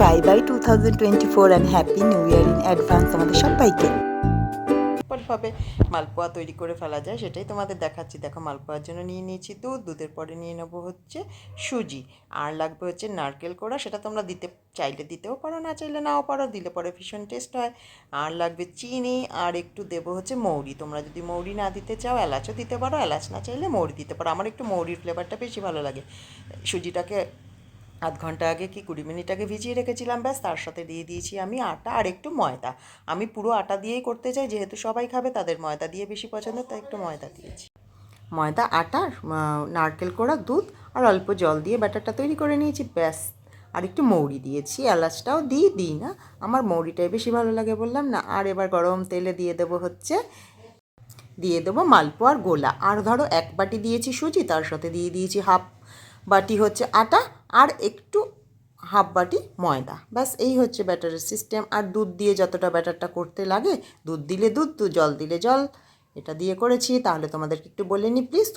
Bye bye 2024 and happy new year in advance আমাদের সবাইকে। ভাবে মালপোয়া তৈরি করে ফেলা যায় সেটাই তোমাদের দেখাচ্ছি। দেখো, মালপোয়ার জন্য নিয়ে নিয়েছি দুধের পরে নিয়ে নেবো হচ্ছে সুজি, আর লাগবে হচ্ছে নারকেল কোড়া। সেটা তোমরা দিতে চাইলে দিতেও পারো, না চাইলে নাও পারো, দিলে পরে ভীষণ টেস্ট হয়। আর লাগবে চিনি, আর একটু দেবো হচ্ছে মৌরি। তোমরা যদি মৌরি না দিতে চাও এলাচও দিতে পারো, এলাচ না চাইলে মৌরি দিতে পারো। আমার একটু মৌরির ফ্লেভারটা বেশি ভালো লাগে। সুজিটাকে আধ ঘন্টা আগে কি 20 মিনিট আগে ভিজিয়ে রেখেছিলাম, ব্যাস। তার সাথে দিয়ে দিয়েছি আমি আটা আর একটু ময়দা। আমি পুরো আটা দিয়েই করতে চাই, যেহেতু সবাই খাবে, তাদের ময়দা দিয়ে বেশি পছন্দ, তাই একটু ময়দা দিয়েছি। ময়দা, আটা, নারকেল কোড়া, দুধ আর অল্প জল দিয়ে ব্যাটারটা তৈরি করে নিয়েছি, ব্যাস। আর একটু মৌরি দিয়েছি, এলাচটাও দিই না, আমার মৌরিটাই বেশি ভালো লাগে, বললাম না। আর এবার গরম তেলে দিয়ে দেবো মালপোয়ার গোলা। আর ধরো 1 বাটি দিয়েছি সুজি, তার সাথে দিয়ে দিয়েছি হাফ বাটি হচ্ছে আটা, আর একটু হাফ বাটি ময়দা, ব্যাস। এই হচ্ছে ব্যাটারের সিস্টেম। আর দুধ দিয়ে যতটা ব্যাটারটা করতে লাগে, দুধ দিলে দুধ, জল দিলে জল, এটা দিয়ে করেছি। তাহলে তোমাদেরকে একটু বলে নিই please.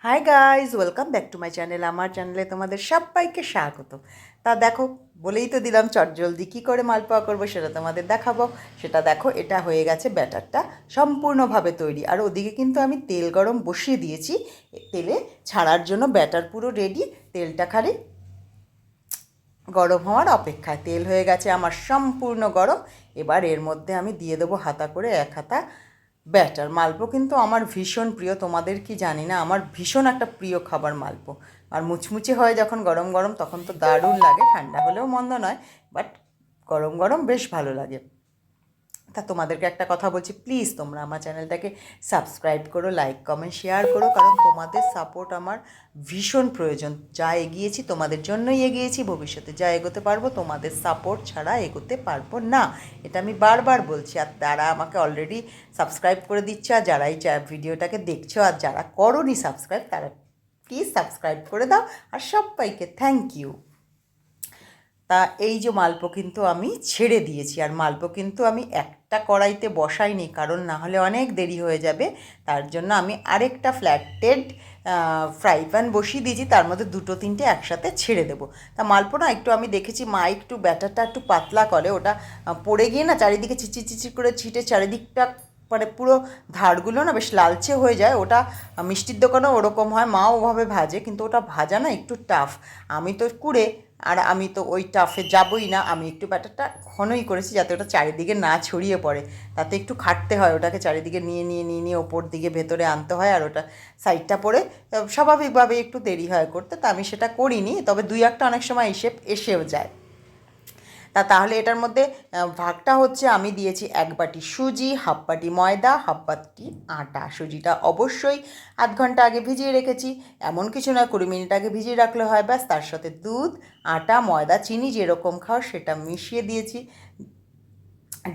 Hi guys, welcome back to my channel. আমার চ্যানেলে তোমাদের সবাইকে স্বাগত। তা দেখো, বলেই তো দিলাম চটজলদি কী করে মালপোয়া করবো সেটা তোমাদের দেখাবো। সেটা দেখো, এটা হয়ে গেছে ব্যাটারটা সম্পূর্ণভাবে তৈরি। আর ওদিকে কিন্তু আমি তেল গরম বসিয়ে দিয়েছি, তেলে ছাড়ার জন্য। ব্যাটার পুরো রেডি, তেলটা খালি গরম হওয়ার অপেক্ষায়। তেল হয়ে গেছে আমার সম্পূর্ণ গরম। এবার এর মধ্যে আমি দিয়ে দেবো হাতা করে 1 হাতা ব্যাটার। মালপো কিন্তু আমার ভীষণ প্রিয়, তোমাদের কি জানি না, আমার ভীষণ একটা প্রিয় খাবার মালপো। আর মুচমুচে হয় যখন গরম গরম, তখন তো দারুণ লাগে। ঠান্ডা হলেও মন্দ নয়, বাট গরম গরম বেশ ভালো লাগে। তা তোমাদেরকে একটা কথা বলছি, প্লিজ তোমরা আমার চ্যানেলটাকে সাবস্ক্রাইব করো, লাইক কমেন্ট শেয়ার করো, কারণ তোমাদের সাপোর্ট আমার ভীষণ প্রয়োজন। যা এগিয়েছি তোমাদের জন্যই এগিয়েছি, ভবিষ্যতে যা এগোতে পারবো তোমাদের সাপোর্ট ছাড়া এগোতে পারবো না, এটা আমি বারবার বলছি। আর যারা আমাকে অলরেডি সাবস্ক্রাইব করে দিচ্ছে, আর যারা এই ভিডিওটাকে দেখছো, আর যারা করোনি সাবস্ক্রাইব, তারা প্লিজ সাবস্ক্রাইব করে দাও। আর সবাইকে থ্যাংক ইউ। তা এই যে মালপো কিন্তু আমি ছেড়ে দিয়েছি। আর মালপো কিন্তু আমি একটা কড়াইতে বসাইনি, কারণ না হলে অনেক দেরি হয়ে যাবে। তার জন্য আমি আরেকটা ফ্ল্যাটেড ফ্রাই প্যান বসিয়ে দিয়েছি, তার মধ্যে 2-3টে একসাথে ছেড়ে দেবো। তা মালপো না একটু আমি দেখেছি মা একটু ব্যাটারটা একটু পাতলা করে, ওটা পড়ে গিয়ে না চারিদিকে চিচি করে ছিটে চারিদিকটা, মানে পুরো ধারগুলো না বেশ লালচে হয়ে যায়। ওটা মিষ্টির দোকানেও ওরকম হয়, মা ওভাবে ভাজে, কিন্তু ওটা ভাজা না একটু টাফ। আমি তো কুড়ে, আর আমি তো ওই টাফে যাবই না। আমি একটু ব্যাটারটা ঘনই করেছি, যাতে ওটা চারিদিকে না ছড়িয়ে পড়ে। তাতে একটু খাটতে হয়, ওটাকে চারিদিকে নিয়ে ওপর দিকে ভেতরে আনতে হয়, আর ওটা সাইডটা পড়ে স্বাভাবিকভাবে একটু দেরি হয় করতে। তা আমি সেটা করিনি, তবে 2-1টা অনেক সময় এসেও যায়। তাহলে এটার মধ্যে ভাগটা হচ্ছে, আমি দিয়েছি 1 বাটি সুজি, হাফ বাটি ময়দা, হাফ বাটি আটা। সুজিটা অবশ্যই আধ ঘন্টা আগে ভিজিয়ে রেখেছি, এমন কিছু নয় 20 মিনিট আগে ভিজিয়ে রাখলে হয়, ব্যাস। তার সাথে দুধ, আটা, ময়দা, চিনি যেরকম খাও সেটা মিশিয়ে দিয়েছি।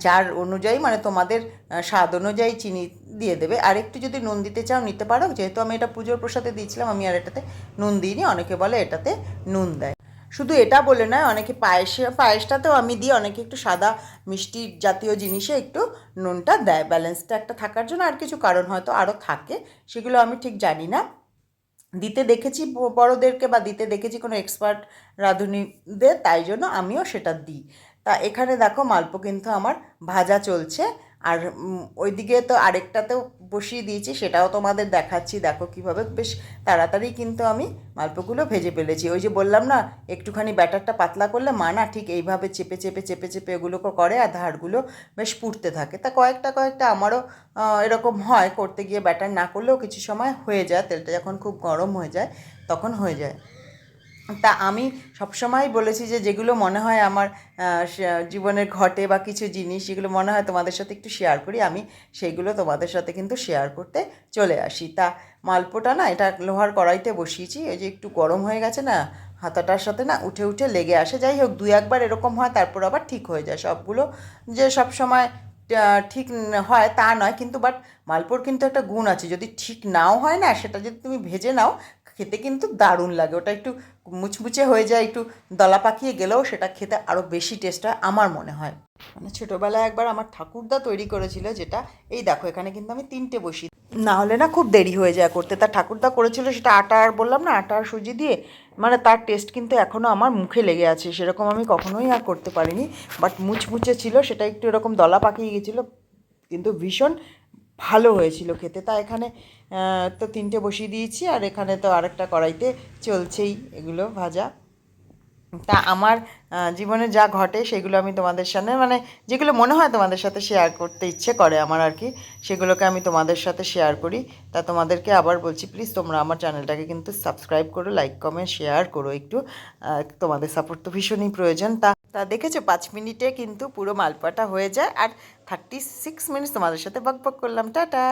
যার অনুযায়ী, মানে তোমাদের স্বাদ অনুযায়ী চিনি দিয়ে দেবে। আর একটু যদি নুন দিতে চাও নিতে পারো, যেহেতু আমি এটা পুজোর প্রসাদে দিয়েছিলাম, আমি আর এটাতে নুন দিইনি। অনেকে বলে এটাতে নুন দেয়। শুধু এটা বলে নয়, অনেকে পায়েসটাতেও আমি দিই, অনেকে একটু সাদা মিষ্টি জাতীয় জিনিসে একটু নুনটা দেয়, ব্যালেন্সটা একটা থাকার জন্য। আর কিছু কারণ হয়তো আরও থাকে, সেগুলো আমি ঠিক জানি না। দিতে দেখেছি বড়োদেরকে, বা দিতে দেখেছি কোনো এক্সপার্ট রাঁধুনিদের, তাই জন্য আমিও সেটা দিই। তা এখানে দেখো মালপো কিন্তু আমার ভাজা চলছে। আর ওইদিকে তো আরেকটাতেও বসিয়ে দিয়েছি, সেটাও তোমাদের দেখাচ্ছি। দেখো কীভাবে বেশ তাড়াতাড়ি কিন্তু আমি মালপোগুলো ভেজে ফেলেছি। ওই যে বললাম না, একটুখানি ব্যাটারটা পাতলা করলে মা না ঠিক এইভাবে চেপে এগুলোকে করে, আর ধারগুলো বেশ পুড়তে থাকে। তা কয়েকটা আমারও এরকম হয়, করতে গিয়ে ব্যাটার না করলেও কিছু সময় হয়ে যায়, তেলটা যখন খুব গরম হয়ে যায় তখন হয়ে যায়। তা আমি সবসময় বলেছি যে যেগুলো মনে হয় আমার জীবনের ঘটে, বা কিছু জিনিস যেগুলো মনে হয় তোমাদের সাথে একটু শেয়ার করি, আমি সেইগুলো তোমাদের সাথে কিন্তু শেয়ার করতে চলে আসি। তা মালপোটা না, এটা লোহার কড়াইতে বসিয়েছি, এই যে একটু গরম হয়ে গেছে না, হাতাটার সাথে না উঠে লেগে আসে। যাই হোক, 2-1বার এরকম হয়, তারপর আবার ঠিক হয়ে যায়। সবগুলো যে সব সময় ঠিক হয় তা নয়, কিন্তু বাট মালপোর কিন্তু একটা গুণ আছে, যদি ঠিক নাও হয় না, সেটা যদি তুমি ভেজে নাও, খেতে কিন্তু দারুণ লাগে। ওটা একটু মুচমুচে হয়ে যায়, একটু দলা পাকিয়ে গেলেও সেটা খেতে আরও বেশি টেস্ট হয় আমার মনে হয়। মানে ছোটোবেলায় একবার আমার ঠাকুরদা তৈরি করেছিল, যেটা এই দেখো এখানে কিন্তু আমি 3টে বসি, না হলে না খুব দেরি হয়ে যায় করতে। তা ঠাকুরদা করেছিল সেটা আটা, আর বললাম না আটা আর সুজি দিয়ে, মানে তার টেস্ট কিন্তু এখনও আমার মুখে লেগে আছে, সেরকম আমি কখনোই আর করতে পারিনি। বাট মুচমুচে ছিল, সেটা একটু এরকম দলা পাকিয়ে গেছিলো, কিন্তু ভীষণ ভালো হয়েছিল খেতে। তা এখানে তো 3টে বসিয়ে দিয়েছি, আর এখানে তো আরেকটা কড়াইতে চলছেই এগুলো ভাজা। তা আমার জীবনে যা ঘটে সেগুলো আমি তোমাদের সামনে, মানে যেগুলো মনে হয় তোমাদের সাথে শেয়ার করতে ইচ্ছে করে আমার আর কি, সেগুলোকে আমি তোমাদের সাথে শেয়ার করি। তা তোমাদেরকে আবার বলছি, প্লিজ তোমরা আমার চ্যানেলটাকে কিন্তু সাবস্ক্রাইব করো, লাইক কমেন্ট শেয়ার করো একটু, তোমাদের সাপোর্ট তো ভীষণই প্রয়োজন। তা তা দেখেছো 5 মিনিটে কিন্তু পুরো মালপোয়াটা হয়ে যায়, আর 36 মিনিট তোমাদের সাথে বক বক করলাম। টাটা।